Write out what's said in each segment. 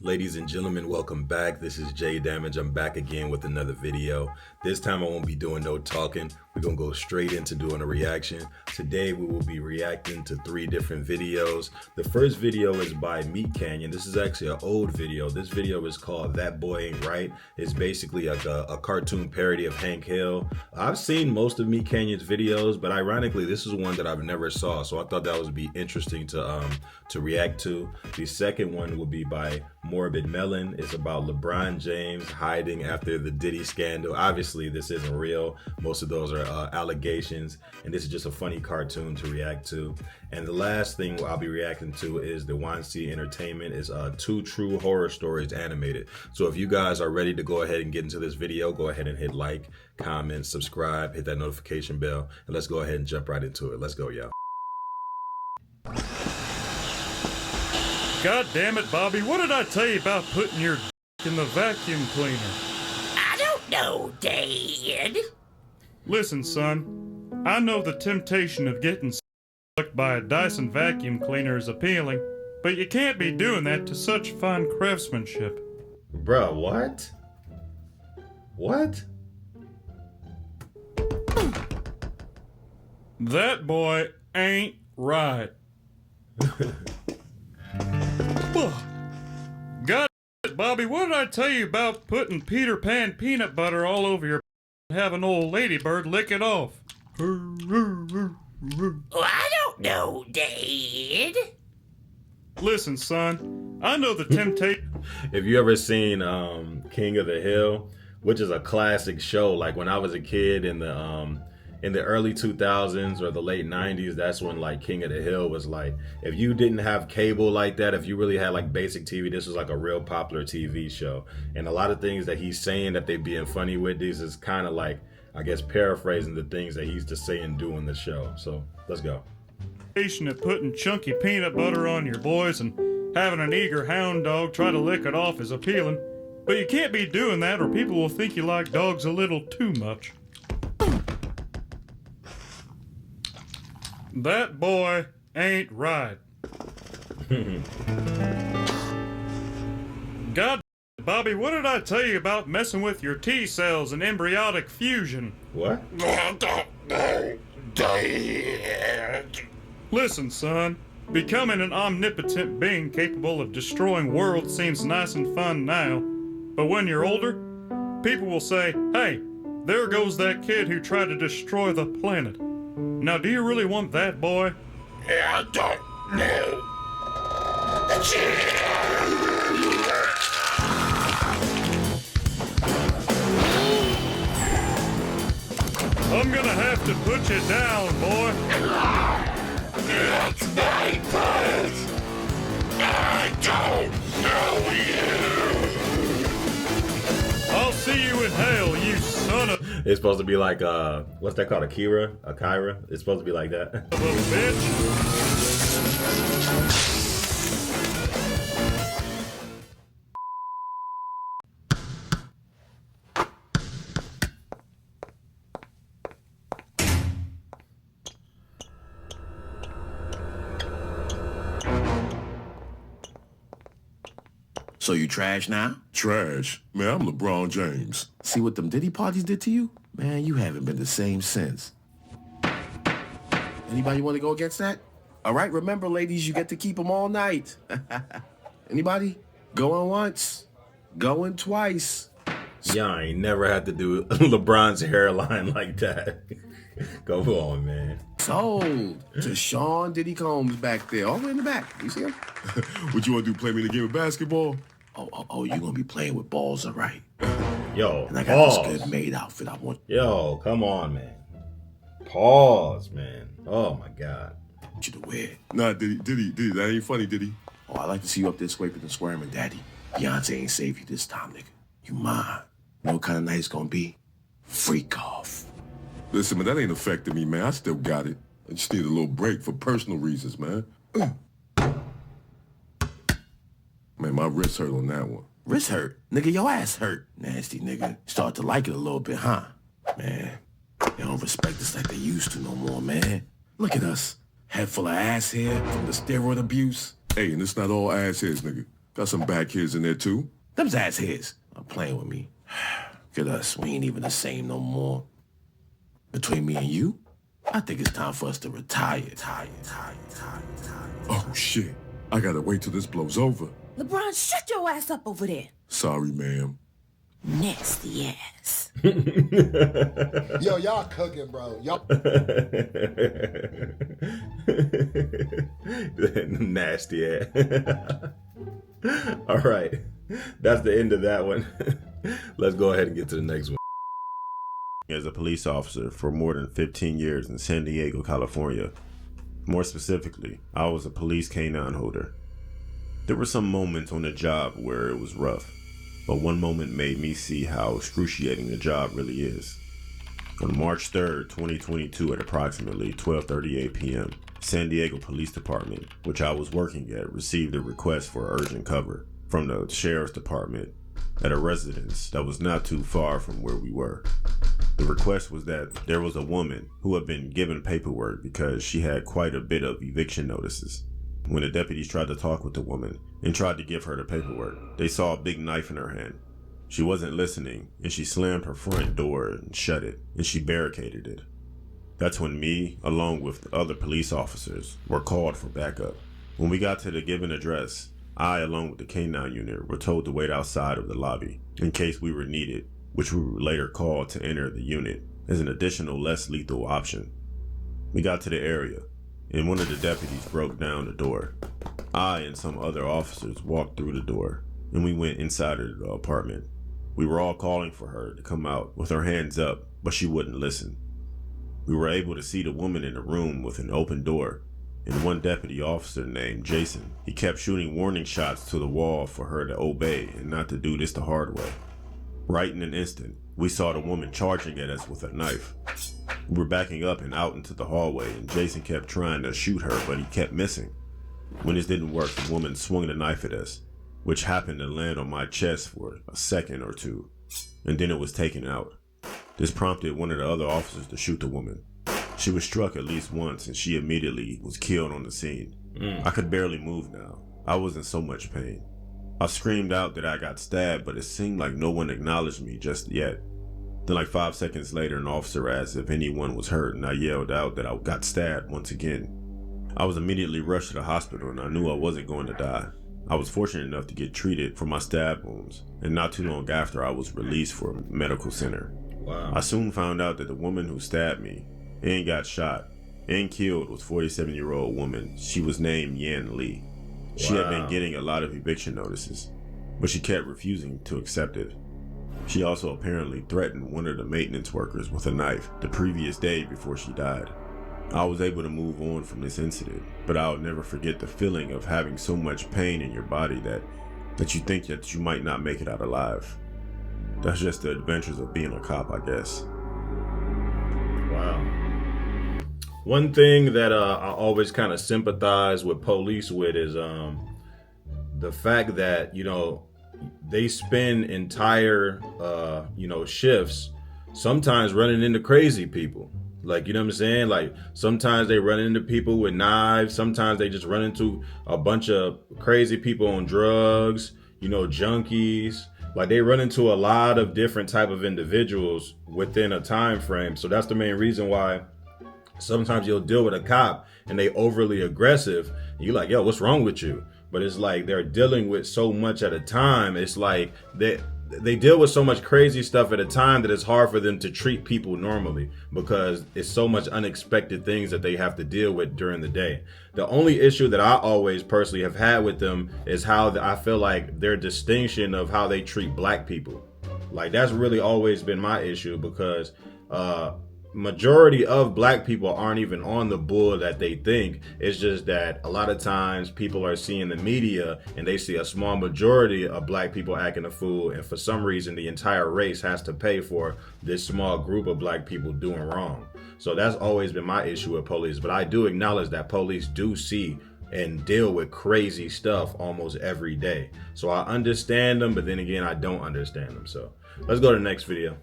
Ladies and gentlemen, welcome back. This is JayDamage. I'm back again with another video. This time I won't be doing no talking. We're gonna go straight into doing a reaction. Today we will be reacting to 3 different videos. The first video is by Meat Canyon. This is actually an old video. This video is called That Boy Ain't Right. It's basically like a cartoon parody of Hank Hill. I've seen most of Meat Canyon's videos, but ironically this is one that I've never saw, so I thought that would be interesting to react to. The second one will be by Morbid Melon. It's about LeBron James hiding after the Diddy scandal. Obviously this isn't real. Most of those are allegations, and this is just a funny cartoon to react to. And the last thing I'll be reacting to is the YC Entertainment is 2 True Horror Stories animated. So if you guys are ready to go ahead and get into this video, go ahead and hit like, comment, subscribe, hit that notification bell, and let's go ahead and jump right into it. Let's go, y'all. God damn it, Bobby, what did I tell you about putting your in the vacuum cleaner? I don't know, Dad. Listen, son, I know the temptation of getting sucked by a Dyson vacuum cleaner is appealing, but you can't be doing that to such fine craftsmanship. Bruh, what? What? That boy ain't right. God, Bobby, what did I tell you about putting Peter Pan peanut butter all over your and have an old ladybird lick it off? Well, I don't know, Dad. Listen, son, I know the temptation. If you ever seen King of the Hill, which is a classic show, like when I was a kid in the early 2000s or the late 90s, that's when like King of the Hill was like, if you didn't have cable like that, if you really had like basic TV, this was like a real popular TV show. And a lot of things that he's saying that they being funny with, these is kind of like, I guess, paraphrasing the things that he used to say and do in the show. So let's go. At putting chunky peanut butter on your boys and having an eager hound dog try to lick it off is appealing, but you can't be doing that or people will think you like dogs a little too much. That boy ain't right. God, Bobby, what did I tell you about messing with your T cells and embryonic fusion? What? I don't know, Dad. Listen, son, becoming an omnipotent being capable of destroying worlds seems nice and fun now, but when you're older, people will say, hey, there goes that kid who tried to destroy the planet. Now, do you really want that, boy? I don't know. I'm gonna have to put you down, boy. That's my fault. I don't know you. I'll see you in hell, you son of It's supposed to be like, what's that called? Akira? It's supposed to be like that. a bitch. So you trash now? Trash? Man, I'm LeBron James. See what them Diddy parties did to you? Man, you haven't been the same since. Anybody want to go against that? All right, remember, ladies, you get to keep them all night. Anybody? Going once, going twice. Y'all ain't never had to do LeBron's hairline like that. Go on, man. Sold to Sean Diddy Combs back there, all the way in the back. You see him? What you want to do, play me in the game of basketball? Oh, you gonna be playing with balls, all right? Yo, And I got pause. this good made outfit I want Yo, come on, man. Pause, man. Oh my God. you to wear. Nah, Diddy, that ain't funny, Diddy. Oh, I like to see you up there scraping and squirming, Daddy. Beyonce ain't save you this time, nigga. You mine. You know what kind of night it's gonna be? Freak off. Listen, man, that ain't affecting me, man. I still got it. I just need a little break for personal reasons, man. Man, my wrist hurt on that one. Wrist hurt? Nigga, your ass hurt. Nasty nigga. Start to like it a little bit, huh? Man, they don't respect us like they used to no more, man. Look at us. Head full of ass hair from the steroid abuse. Hey, and it's not all ass heads, nigga. Got some bad kids in there, too. Them's ass his. I'm playing with me. Look at us. We ain't even the same no more. Between me and you, I think it's time for us to retire. Oh, shit. I gotta wait till this blows over. LeBron, shut your ass up over there. Sorry, ma'am. Nasty ass. Yo, y'all cooking, bro. Y'all. Nasty ass. All right. That's the end of that one. Let's go ahead and get to the next one. As a police officer for more than 15 years in San Diego, California. More specifically, I was a police canine holder. There were some moments on the job where it was rough, but one moment made me see how excruciating the job really is. On March 3rd, 2022 at approximately 12:38 p.m., San Diego Police Department, which I was working at, received a request for urgent cover from the Sheriff's Department at a residence that was not too far from where we were. The request was that there was a woman who had been given paperwork because she had quite a bit of eviction notices. When the deputies tried to talk with the woman and tried to give her the paperwork, they saw a big knife in her hand. She wasn't listening, and she slammed her front door and shut it, and she barricaded it. That's when me, along with the other police officers, were called for backup. When we got to the given address, I, along with the K-9 unit, were told to wait outside of the lobby in case we were needed, which we were later called to enter the unit as an additional less lethal option. We got to the area, and one of the deputies broke down the door. I and some other officers walked through the door, and we went inside of the apartment. We were all calling for her to come out with her hands up, but she wouldn't listen. We were able to see the woman in the room with an open door, and one deputy officer named Jason. He kept shooting warning shots to the wall for her to obey and not to do this the hard way. Right in an instant, we saw the woman charging at us with a knife. We were backing up and out into the hallway, and Jason kept trying to shoot her, but he kept missing. When this didn't work, the woman swung the knife at us, which happened to land on my chest for a second or two, and then it was taken out. This prompted one of the other officers to shoot the woman. She was struck at least once, and she immediately was killed on the scene. I could barely move now. I was in so much pain. I screamed out that I got stabbed, but it seemed like no one acknowledged me just yet. Then like 5 seconds later, an officer asked if anyone was hurt, and I yelled out that I got stabbed once again. I was immediately rushed to the hospital, and I knew I wasn't going to die. I was fortunate enough to get treated for my stab wounds, and not too long after I was released for a medical center. Wow. I soon found out that the woman who stabbed me and got shot and killed was 47-year-old woman. She was named Yan Lee. She had been getting a lot of eviction notices, but she kept refusing to accept it. She also apparently threatened one of the maintenance workers with a knife the previous day before she died. I was able to move on from this incident, but I'll never forget the feeling of having so much pain in your body that you think that you might not make it out alive. That's just the adventures of being a cop, I guess. Wow. One thing that I always kind of sympathize with police with is the fact that, they spend entire, shifts sometimes running into crazy people. Like, you know what I'm saying? Like, sometimes they run into people with knives. Sometimes they just run into a bunch of crazy people on drugs, junkies. Like, they run into a lot of different type of individuals within a time frame. So that's the main reason why sometimes you'll deal with a cop and they overly aggressive. And you're like, yo, what's wrong with you? But it's like they're dealing with so much at a time. It's like they deal with so much crazy stuff at a time that it's hard for them to treat people normally because it's so much unexpected things that they have to deal with during the day. The only issue that I always personally have had with them is how I feel like their distinction of how they treat black people. Like, that's really always been my issue because majority of black people aren't even on the bull that they think. It's just that a lot of times people are seeing the media and they see a small majority of black people acting a fool, and for some reason the entire race has to pay for this small group of black people doing wrong. So that's always been my issue with police, but I do acknowledge that police do see and deal with crazy stuff almost every day. So I understand them, but then again, I don't understand them. So let's go to the next video.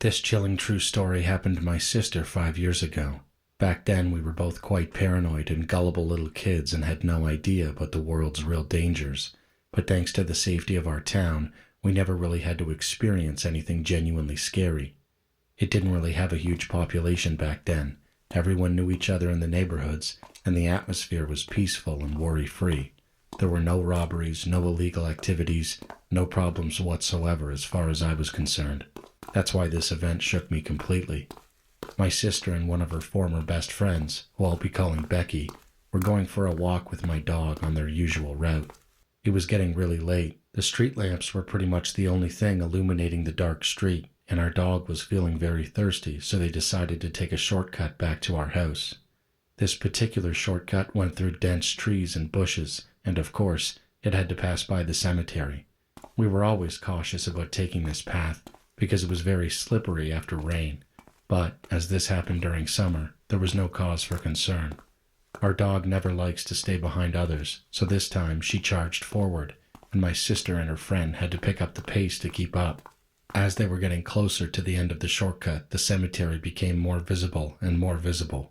This chilling true story happened to my sister 5 years ago. Back then, we were both quite paranoid and gullible little kids and had no idea about the world's real dangers. But thanks to the safety of our town, we never really had to experience anything genuinely scary. It didn't really have a huge population back then. Everyone knew each other in the neighborhoods, and the atmosphere was peaceful and worry-free. There were no robberies, no illegal activities, no problems whatsoever as far as I was concerned. That's why this event shook me completely. My sister and one of her former best friends, who I'll be calling Becky, were going for a walk with my dog on their usual route. It was getting really late. The street lamps were pretty much the only thing illuminating the dark street, and our dog was feeling very thirsty, so they decided to take a shortcut back to our house. This particular shortcut went through dense trees and bushes, and of course, it had to pass by the cemetery. We were always cautious about taking this path, because it was very slippery after rain. But, as this happened during summer, there was no cause for concern. Our dog never likes to stay behind others, so this time she charged forward, and my sister and her friend had to pick up the pace to keep up. As they were getting closer to the end of the shortcut, the cemetery became more visible and more visible.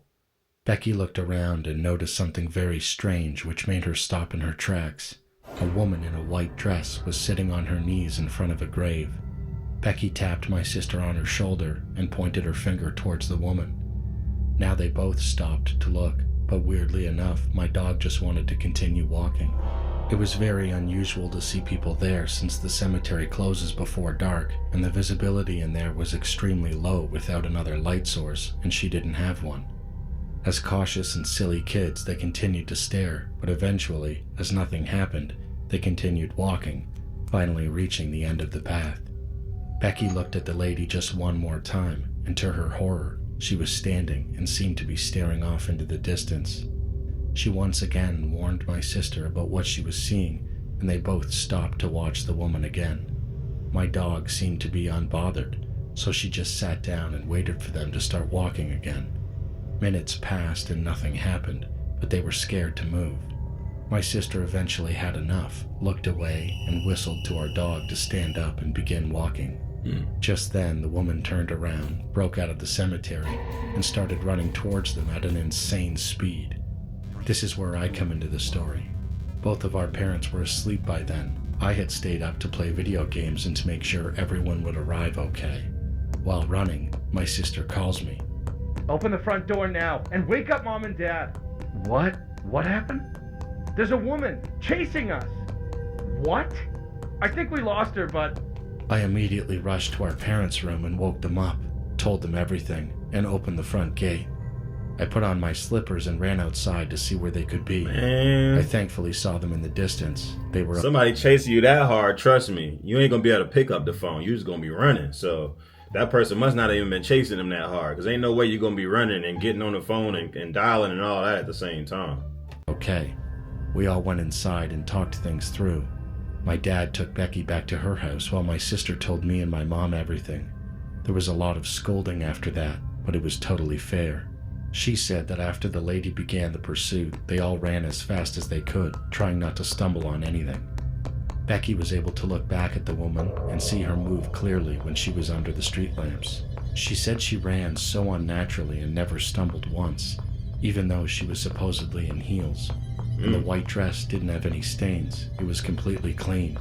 Becky looked around and noticed something very strange which made her stop in her tracks. A woman in a white dress was sitting on her knees in front of a grave. Becky tapped my sister on her shoulder and pointed her finger towards the woman. Now they both stopped to look, but weirdly enough, my dog just wanted to continue walking. It was very unusual to see people there since the cemetery closes before dark, and the visibility in there was extremely low without another light source, and she didn't have one. As cautious and silly kids, they continued to stare, but eventually, as nothing happened, they continued walking, finally reaching the end of the path. Becky looked at the lady just one more time, and to her horror, she was standing and seemed to be staring off into the distance. She once again warned my sister about what she was seeing, and they both stopped to watch the woman again. My dog seemed to be unbothered, so she just sat down and waited for them to start walking again. Minutes passed and nothing happened, but they were scared to move. My sister eventually had enough, looked away, and whistled to our dog to stand up and begin walking. Just then, the woman turned around, broke out of the cemetery, and started running towards them at an insane speed. This is where I come into the story. Both of our parents were asleep by then. I had stayed up to play video games and to make sure everyone would arrive okay. While running, my sister calls me. Open the front door now and wake up Mom and Dad. What? What happened? There's a woman chasing us. What? I think we lost her, but... I immediately rushed to our parents' room and woke them up, told them everything, and opened the front gate. I put on my slippers and ran outside to see where they could be. Man. I thankfully saw them in the distance. They were... Somebody chasing you that hard, trust me, you ain't gonna be able to pick up the phone. You're just gonna be running. So that person must not have even been chasing them that hard, because ain't no way you're gonna be running and getting on the phone and dialing and all that at the same time. Okay. We all went inside and talked things through. My dad took Becky back to her house while my sister told me and my mom everything. There was a lot of scolding after that, but it was totally fair. She said that after the lady began the pursuit, they all ran as fast as they could, trying not to stumble on anything. Becky was able to look back at the woman and see her move clearly when she was under the street lamps. She said she ran so unnaturally and never stumbled once, even though she was supposedly in heels. And the white dress didn't have any stains. It was completely clean.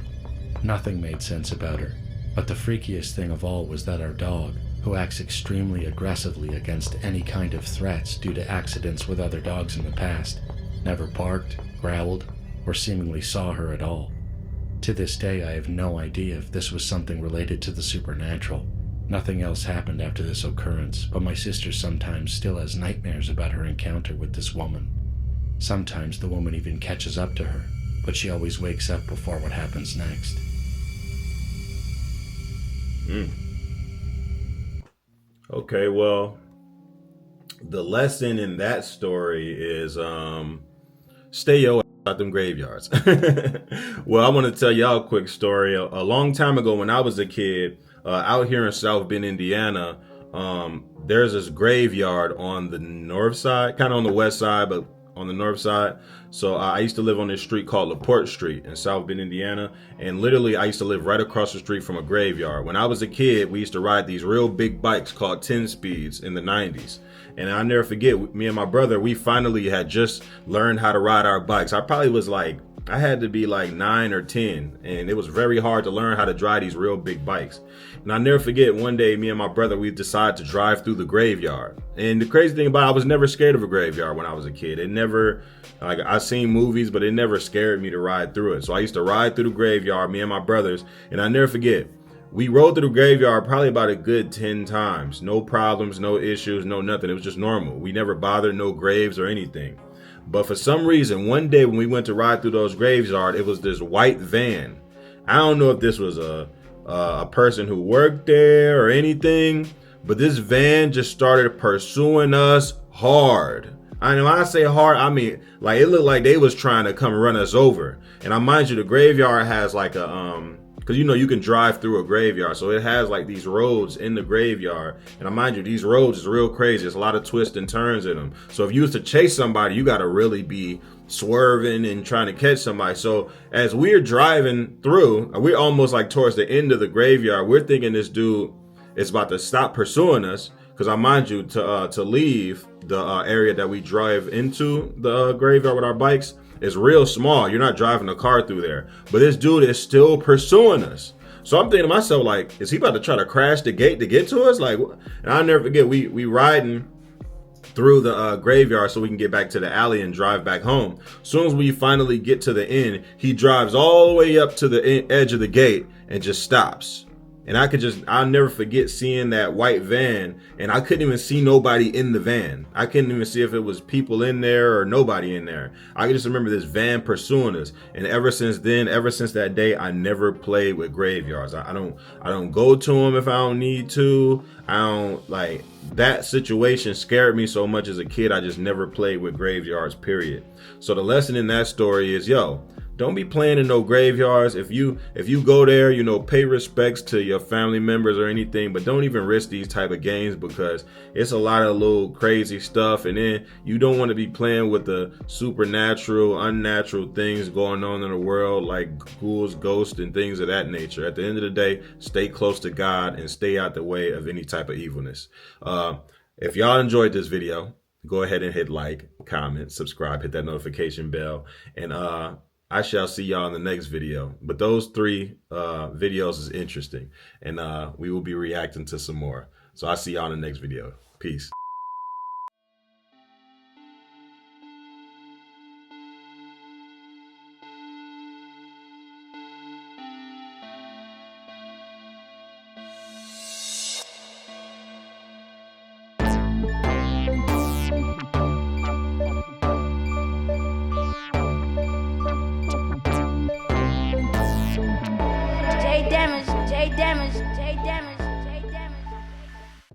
Nothing made sense about her. But the freakiest thing of all was that our dog, who acts extremely aggressively against any kind of threats due to accidents with other dogs in the past, never barked, growled, or seemingly saw her at all. To this day, I have no idea if this was something related to the supernatural. Nothing else happened after this occurrence, but my sister sometimes still has nightmares about her encounter with this woman. Sometimes the woman even catches up to her, but she always wakes up before what happens next. Okay, well, the lesson in that story is stay your ass out them graveyards. Well, I want to tell y'all a quick story. A long time ago when I was a kid, out here in South Bend, Indiana, there's this graveyard on the north side, kind of on the west side, but on the north side. So I used to live on this street called LaPorte Street in South Bend, Indiana. And literally I used to live right across the street from a graveyard. When I was a kid, we used to ride these real big bikes called 10 speeds in the 90s. And I never forget, me and my brother, we finally had just learned how to ride our bikes. I probably was like, I had to be like 9 or 10, and it was very hard to learn how to drive these real big bikes. And I never forget, one day, me and my brother, we decided to drive through the graveyard. And the crazy thing about it, I was never scared of a graveyard when I was a kid. It never, like, I seen movies, but it never scared me to ride through it. So I used to ride through the graveyard, me and my brothers, and I never forget, we rode through the graveyard probably about a good 10 times. No problems, no issues, no nothing. It was just normal. We never bothered no graves or anything. But for some reason, one day when we went to ride through those graveyard, it was this white van. I don't know if this was a person who worked there or anything, but this van just started pursuing us hard. And when I say hard, I mean, like, it looked like they was trying to come run us over. And I mind you, the graveyard has like a, because you know you can drive through a graveyard, so it has like these roads in the graveyard. And I mind you, these roads is real crazy. There's a lot of twists and turns in them. So if you was to chase somebody, you got to really be swerving and trying to catch somebody. So as we're driving through, we're almost like towards the end of the graveyard. We're thinking this dude is about to stop pursuing us, because I mind you, to leave the area that we drive into the graveyard with our bikes. It's real small. You're not driving a car through there. But this dude is still pursuing us. So I'm thinking to myself, like, is he about to try to crash the gate to get to us? Like, and I'll never forget, we riding through the graveyard so we can get back to the alley and drive back home. As soon as we finally get to the end, he drives all the way up to the edge of the gate and just stops. And I'll never forget seeing that white van, and I couldn't even see nobody in the van. I couldn't even see if it was people in there or nobody in there. I can just remember this van pursuing us. And ever since then, ever since that day, I never played with graveyards. I don't go to them if I don't need to. I don't, like, that situation scared me so much as a kid. I just never played with graveyards, period. So the lesson in that story is, yo, don't be playing in no graveyards. If you go there, you know, pay respects to your family members or anything, but don't even risk these type of games, because it's a lot of little crazy stuff. And then you don't want to be playing with the supernatural, unnatural things going on in the world, like ghouls, ghosts, and things of that nature. At the end of the day, stay close to God and stay out the way of any type of evilness. If y'all enjoyed this video, go ahead and hit like, comment, subscribe, hit that notification bell, and I shall see y'all in the next video. But those 3 videos is interesting, and we will be reacting to some more. So I'll see y'all in the next video. Peace. JayDamageTv.